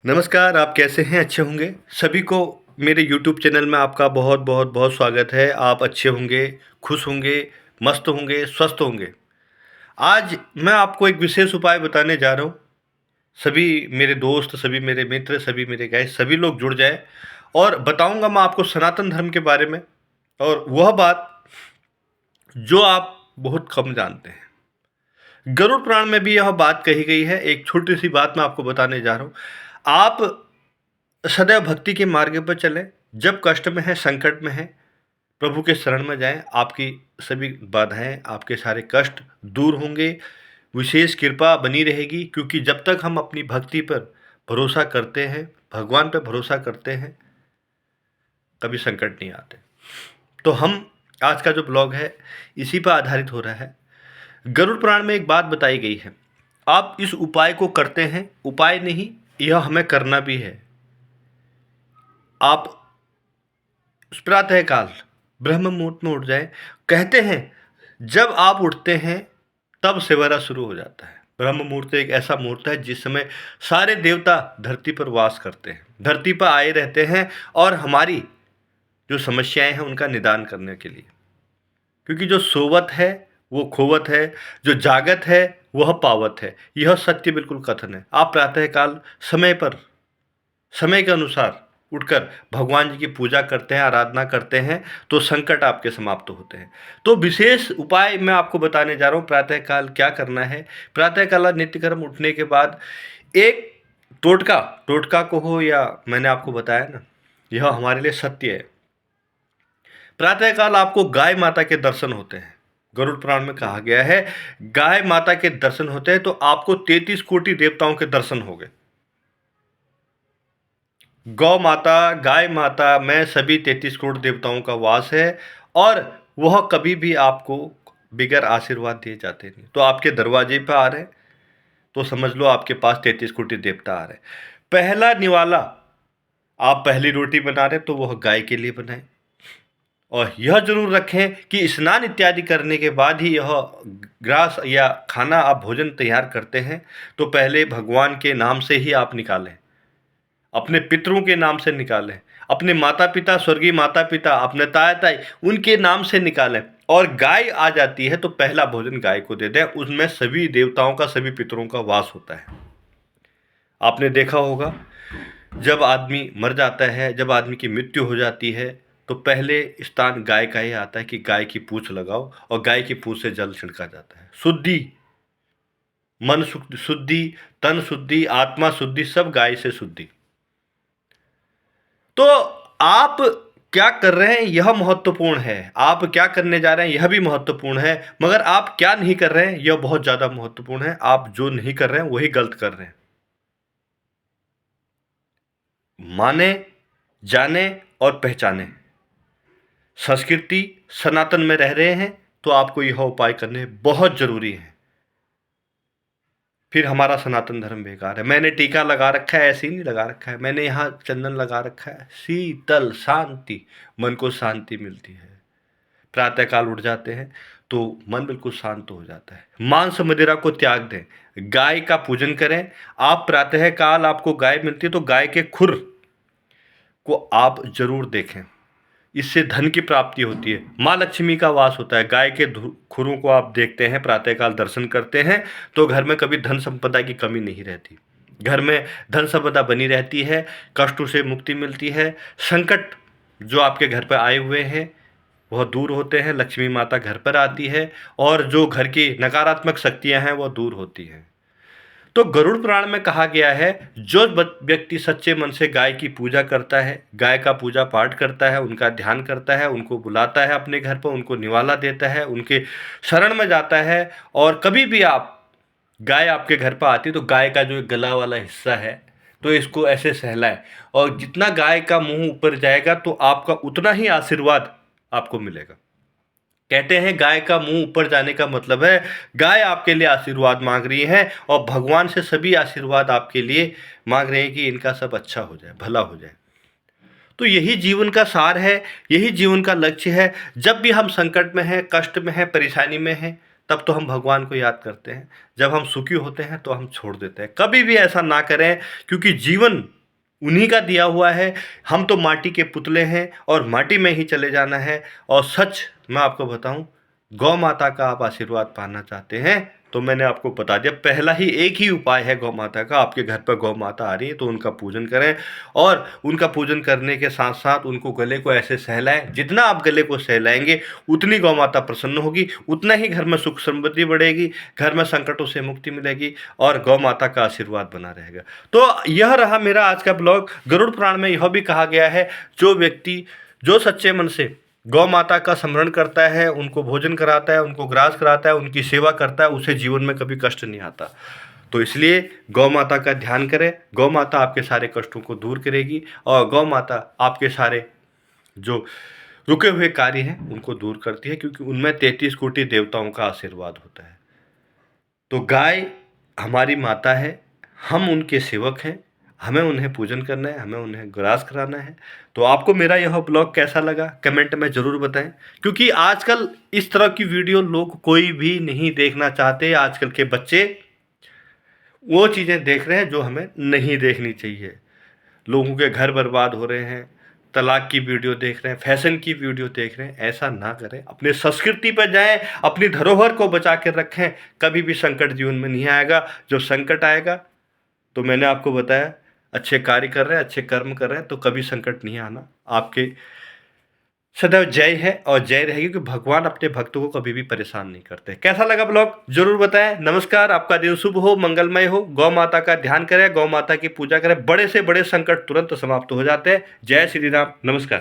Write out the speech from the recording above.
नमस्कार, आप कैसे हैं? अच्छे होंगे? सभी को मेरे यूट्यूब चैनल में आपका बहुत बहुत बहुत स्वागत है। आप अच्छे होंगे, खुश होंगे, मस्त होंगे, स्वस्थ होंगे। आज मैं आपको एक विशेष उपाय बताने जा रहा हूँ। सभी मेरे दोस्त, सभी मेरे मित्र, सभी मेरे गेस्ट, सभी लोग जुड़ जाएँ और बताऊँगा मैं आपको सनातन धर्म के बारे में और वह बात जो आप बहुत कम जानते हैं। गरुड़ पुराण में भी यह बात कही गई है। एक छोटी-सी बात मैं आपको बताने जा रहा हूँ। आप सदैव भक्ति के मार्ग पर चलें। जब कष्ट में हैं, संकट में हैं, प्रभु के शरण में जाएँ। आपकी सभी बाधाएँ, आपके सारे कष्ट दूर होंगे। विशेष कृपा बनी रहेगी क्योंकि जब तक हम अपनी भक्ति पर भरोसा करते हैं, भगवान पे भरोसा करते हैं, कभी संकट नहीं आते। तो हम आज का जो ब्लॉग है, इसी पर आधारित हो रहा है। गरुड़ पुराण में एक बात बताई गई है। आप इस उपाय को करते हैं, उपाय नहीं, यह हमें करना भी है। आप प्रातःकाल ब्रह्म मुहूर्त में उठ जाएं। कहते हैं जब आप उठते हैं तब सवेरा शुरू हो जाता है। ब्रह्म मुहूर्त एक ऐसा मुहूर्त है जिस समय सारे देवता धरती पर वास करते हैं, धरती पर आए रहते हैं और हमारी जो समस्याएं हैं उनका निदान करने के लिए। क्योंकि जो सोवत है वो खोवत है, जो जागत है वह पावत है। यह सत्य बिल्कुल कथन है। आप प्रातःकाल समय पर, समय के अनुसार उठकर भगवान जी की पूजा करते हैं, आराधना करते हैं, तो संकट आपके समाप्त होते हैं। तो विशेष उपाय मैं आपको बताने जा रहा हूँ। प्रातःकाल क्या करना है। प्रातःकाल नित्यकर्म उठने के बाद एक टोटका, टोटका को हो या मैंने आपको बताया ना, यह हमारे लिए सत्य है। प्रातःकाल आपको गाय माता के दर्शन होते हैं। गरुड़ पुराण में कहा गया है गाय माता के दर्शन होते हैं तो आपको 33 कोटि देवताओं के दर्शन हो गए। गौ माता, गाय माता में सभी 33 करोड़ देवताओं का वास है और वह कभी भी आपको बिगैर आशीर्वाद दिए जाते नहीं। तो आपके दरवाजे पर आ रहे तो समझ लो आपके पास 33 कोटि देवता आ रहे। पहला निवाला आप पहली रोटी बना रहे तो वह गाय के लिए बनाएं और यह जरूर रखें कि स्नान इत्यादि करने के बाद ही यह ग्रास या खाना आप भोजन तैयार करते हैं तो पहले भगवान के नाम से ही आप निकालें, अपने पितरों के नाम से निकालें, अपने माता पिता, स्वर्गीय माता पिता, अपने ताया ताई, उनके नाम से निकालें। और गाय आ जाती है तो पहला भोजन गाय को दे दें। उसमें सभी देवताओं का, सभी पितरों का वास होता है। आपने देखा होगा जब आदमी मर जाता है, जब आदमी की मृत्यु हो जाती है तो पहले स्थान गाय का ही आता है कि गाय की पूँछ लगाओ और गाय की पूँछ से जल छिड़का जाता है। शुद्धि, मन शुद्धि, तन शुद्धि, आत्मा शुद्धि, सब गाय से शुद्धि। तो आप क्या कर रहे हैं यह महत्वपूर्ण है। आप क्या करने जा रहे हैं यह भी महत्वपूर्ण है, मगर आप क्या नहीं कर रहे हैं यह बहुत ज़्यादा महत्वपूर्ण है। आप जो नहीं कर रहे हैं वही गलत कर रहे हैं। माने, जाने और पहचाने। संस्कृति सनातन में रह रहे हैं तो आपको यह उपाय करने बहुत ज़रूरी है। फिर हमारा सनातन धर्म बेकार है। मैंने टीका लगा रखा है, ऐसे ही नहीं लगा रखा है। मैंने यहाँ चंदन लगा रखा है, शीतल शांति, मन को शांति मिलती है। प्रातःकाल उठ जाते हैं तो मन बिल्कुल शांत हो जाता है। मांस मदिरा को त्याग दें, गाय का पूजन करें। आप प्रातःकाल आपको गाय मिलती है तो गाय के खुर को आप जरूर देखें, इससे धन की प्राप्ति होती है। माँ लक्ष्मी का वास होता है। गाय के खुरों को आप देखते हैं, प्रातःकाल दर्शन करते हैं तो घर में कभी धन संपदा की कमी नहीं रहती। घर में धन संपदा बनी रहती है, कष्टों से मुक्ति मिलती है, संकट जो आपके घर पर आए हुए हैं वह दूर होते हैं, लक्ष्मी माता घर पर आती है और जो घर की नकारात्मक शक्तियां हैं वह दूर होती हैं। तो गरुड़ पुराण में कहा गया है जो व्यक्ति सच्चे मन से गाय की पूजा करता है, गाय का पूजा पाठ करता है, उनका ध्यान करता है, उनको बुलाता है अपने घर पर, उनको निवाला देता है, उनके शरण में जाता है और कभी भी आप गाय आपके घर पर आती तो गाय का जो गला वाला हिस्सा है तो इसको ऐसे सहलाएं और जितना गाय का मुंह ऊपर जाएगा तो आपका उतना ही आशीर्वाद आपको मिलेगा। कहते हैं गाय का मुंह ऊपर जाने का मतलब है गाय आपके लिए आशीर्वाद मांग रही है और भगवान से सभी आशीर्वाद आपके लिए मांग रहे हैं कि इनका सब अच्छा हो जाए, भला हो जाए। तो यही जीवन का सार है, यही जीवन का लक्ष्य है। जब भी हम संकट में हैं, कष्ट में हैं, परेशानी में हैं तब तो हम भगवान को याद करते हैं। जब हम सुखी होते हैं तो हम छोड़ देते हैं। कभी भी ऐसा ना करें, क्योंकि जीवन उन्हीं का दिया हुआ है। हम तो माटी के पुतले हैं और माटी में ही चले जाना है। और सच मैं आपको बताऊं, गौ माता का आप आशीर्वाद पाना चाहते हैं तो मैंने आपको बता दिया, पहला ही एक ही उपाय है गौ माता का। आपके घर पर गौ माता आ रही है तो उनका पूजन करें, और उनका पूजन करने के साथ साथ उनको गले को ऐसे सहलाएं। जितना आप गले को सहलाएंगे उतनी गौ माता प्रसन्न होगी, उतना ही घर में सुख समृद्धि बढ़ेगी, घर में संकटों से मुक्ति मिलेगी और गौ माता का आशीर्वाद बना रहेगा। तो यह रहा मेरा आज का ब्लॉग। गरुड़ पुराण में यह भी कहा गया है, जो व्यक्ति जो सच्चे मन से गौ माता का स्मरण करता है, उनको भोजन कराता है, उनको ग्रास कराता है, उनकी सेवा करता है, उसे जीवन में कभी कष्ट नहीं आता। तो इसलिए गौ माता का ध्यान करें। गौ माता आपके सारे कष्टों को दूर करेगी और गौ माता आपके सारे जो रुके हुए कार्य हैं उनको दूर करती है, क्योंकि उनमें 33 कोटि देवताओं का आशीर्वाद होता है। तो गाय हमारी माता है, हम उनके सेवक हैं, हमें उन्हें पूजन करना है, हमें उन्हें ग्रास कराना है। तो आपको मेरा यह ब्लॉग कैसा लगा कमेंट में ज़रूर बताएं, क्योंकि आजकल इस तरह की वीडियो लोग कोई भी नहीं देखना चाहते। आजकल के बच्चे वो चीज़ें देख रहे हैं जो हमें नहीं देखनी चाहिए। लोगों के घर बर्बाद हो रहे हैं, तलाक की वीडियो देख रहे हैं, फैशन की वीडियो देख रहे हैं। ऐसा ना करें, अपने संस्कृति पर जाएं, अपनी धरोहर को बचा कर रखें। कभी भी संकट जीवन में नहीं आएगा। जब संकट आएगा तो मैंने आपको बताया, अच्छे कार्य कर रहे हैं, अच्छे कर्म कर रहे हैं तो कभी संकट नहीं आना। आपके सदैव जय है और जय रहेगी, कि भगवान अपने भक्तों को कभी भी परेशान नहीं करते। कैसा लगा ब्लॉग जरूर बताएं। नमस्कार, आपका दिन शुभ हो, मंगलमय हो। गौ माता का ध्यान करें, गौ माता की पूजा करें, बड़े से बड़े संकट तुरंत समाप्त हो जाते हैं। जय श्री राम, नमस्कार।